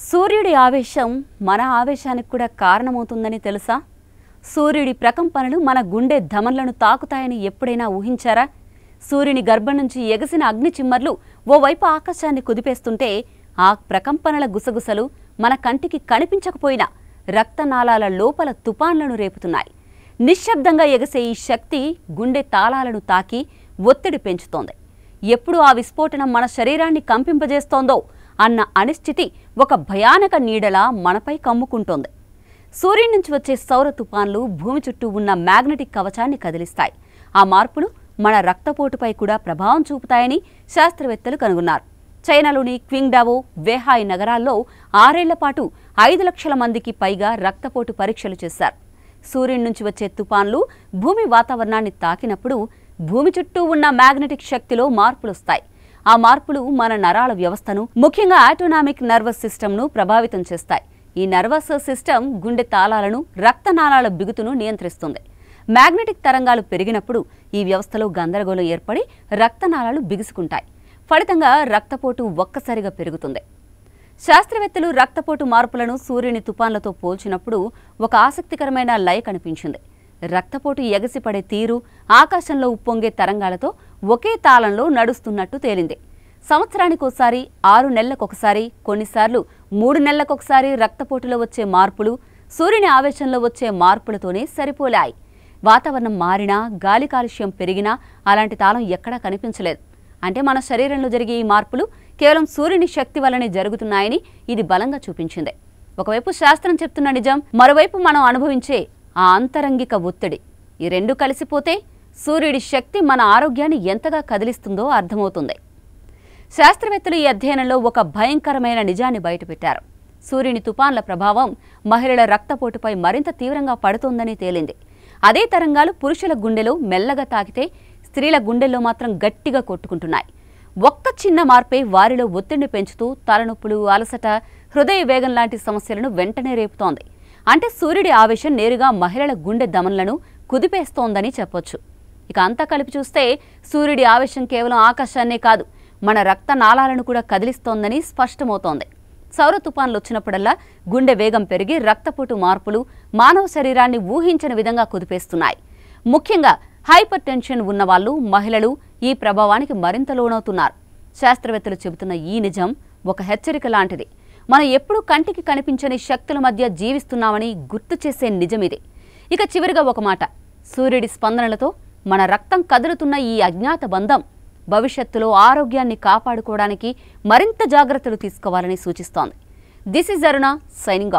సూర్యుడి ఆవేశం మన ఆవేశానికి కూడా కారణమవుతుందని తెలుసా? సూర్యుడి ప్రకంపనలు మన గుండె ధమనులను తాకుతాయని ఎప్పుడైనా ఊహించారా? సూర్యుని గర్భం నుంచి ఎగసిన అగ్ని చిమ్మర్లు ఓవైపు ఆకాశాన్ని కుదిపేస్తుంటే ఆ ప్రకంపనల గుసగుసలు మన కంటికి కనిపించకపోయినా రక్తనాళాల లోపల తుపాన్లను రేపుతున్నాయి. నిశ్శబ్దంగా ఎగసే ఈ శక్తి గుండె తాళాలను తాకి ఒత్తిడి పెంచుతోంది. ఎప్పుడు ఆ విస్ఫోటనం మన శరీరాన్ని కంపింపజేస్తోందో అన్న అనిశ్చితి ఒక భయానక నీడలా మనపై కమ్ముకుంటోంది. సూర్యుడి నుంచి వచ్చే సౌర తుపాన్లు భూమి చుట్టూ ఉన్న మ్యాగ్నెటిక్ కవచాన్ని కదిలిస్తాయి. ఆ మార్పులు మన రక్తపోటుపై కూడా ప్రభావం చూపుతాయని శాస్త్రవేత్తలు కనుగొన్నారు. చైనాలోని క్వింగ్డావో, వేహాయ్ నగరాల్లో 6 ఏళ్ల పాటు 5 లక్షల మందికి పైగా రక్తపోటు పరీక్షలు చేశారు. సూర్యుడి నుంచి వచ్చే తుపాన్లు భూమి వాతావరణాన్ని తాకినప్పుడు భూమి చుట్టూ ఉన్న మ్యాగ్నెటిక్ శక్తిలో మార్పులొస్తాయి. ఆ మార్పులు మన నరాల వ్యవస్థను, ముఖ్యంగా ఆటోనామిక్ నర్వస్ సిస్టమ్ను ప్రభావితం చేస్తాయి. ఈ నర్వస్ సిస్టమ్ గుండె తాళాలను, రక్తనాళాల బిగుతును నియంత్రిస్తుంది. మ్యాగ్నెటిక్ తరంగాలు పెరిగినప్పుడు ఈ వ్యవస్థలో గందరగోళం ఏర్పడి రక్తనాళాలు బిగుసుకుంటాయి. ఫలితంగా రక్తపోటు ఒక్కసారిగా పెరుగుతుంది. శాస్త్రవేత్తలు రక్తపోటు మార్పులను సూర్యుని తుపాన్లతో పోల్చినప్పుడు ఒక ఆసక్తికరమైన లయ కనిపించింది. రక్తపోటు ఎగసిపడే తీరు ఆకాశంలో ఉప్పొంగే తరంగాలతో ఒకే తాళంలో నడుస్తున్నట్టు తేలింది. సంవత్సరానికోసారి, 6 నెలలకొకసారి, కొన్నిసార్లు 3 నెలలకొకసారి రక్తపోటులో వచ్చే మార్పులు సూర్యుని ఆవేశంలో వచ్చే మార్పులతోనే సరిపోలాయి. వాతావరణం మారినా, గాలి కాలుష్యం పెరిగినా అలాంటి తాళం ఎక్కడా కనిపించలేదు. అంటే మన శరీరంలో జరిగే ఈ మార్పులు కేవలం సూర్యుని శక్తి వల్లనే జరుగుతున్నాయని ఇది బలంగా చూపించింది. ఒకవైపు శాస్త్రం చెప్తున్న నిజం, మరోవైపు మనం అనుభవించే ఆ అంతరంగిక ఒత్తిడి, ఈ రెండు కలిసిపోతే సూర్యుడి శక్తి మన ఆరోగ్యాన్ని ఎంతగా కదిలిస్తుందో అర్థమవుతుంది. శాస్త్రవేత్తలు ఈ అధ్యయనంలో ఒక భయంకరమైన నిజాన్ని బయటపెట్టారు. సూర్యుని తుపాన్ల ప్రభావం మహిళల రక్తపోటుపై మరింత తీవ్రంగా పడుతోందని తేలింది. అదే తరంగాలు పురుషుల గుండెలో మెల్లగా తాకితే స్త్రీల గుండెల్లో మాత్రం గట్టిగా కొట్టుకుంటున్నాయి. ఒక్క చిన్న మార్పే వారిలో ఒత్తిడిని పెంచుతూ తలనొప్పులు, అలసట, హృదయ వేగం లాంటి సమస్యలను వెంటనే రేపుతోంది. అంటే సూర్యుడి ఆవేశం నేరుగా మహిళల గుండె ధమనులను కుదిపేస్తోందని చెప్పొచ్చు. ఇక అంతా కలిపి చూస్తే సూర్యుడి ఆవేశం కేవలం ఆకాశాన్నే కాదు, మన రక్తనాళాలను కూడా కదిలిస్తోందని స్పష్టమవుతోంది. సౌర తుపాన్లు వచ్చినప్పుడల్లా గుండె వేగం పెరిగి రక్తపోటు మార్పులు మానవ శరీరాన్ని ఊహించని విధంగా కుదిపేస్తున్నాయి. ముఖ్యంగా హైపర్ టెన్షన్ ఉన్నవాళ్లు, మహిళలు ఈ ప్రభావానికి మరింత లోనవుతున్నారు. శాస్త్రవేత్తలు చెబుతున్న ఈ నిజం ఒక హెచ్చరిక లాంటిది. మనం ఎప్పుడూ కంటికి కనిపించని శక్తుల మధ్య జీవిస్తున్నామని గుర్తు చేసే నిజమిది. ఇక చివరిగా ఒక మాట, సూర్యుడి స్పందనలతో మన రక్తం కదులుతున్న ఈ అజ్ఞాత బంధం భవిష్యత్తులో ఆరోగ్యాన్ని కాపాడుకోవడానికి మరింత జాగ్రత్తలు తీసుకోవాలని సూచిస్తోంది. This is Aruna signing off.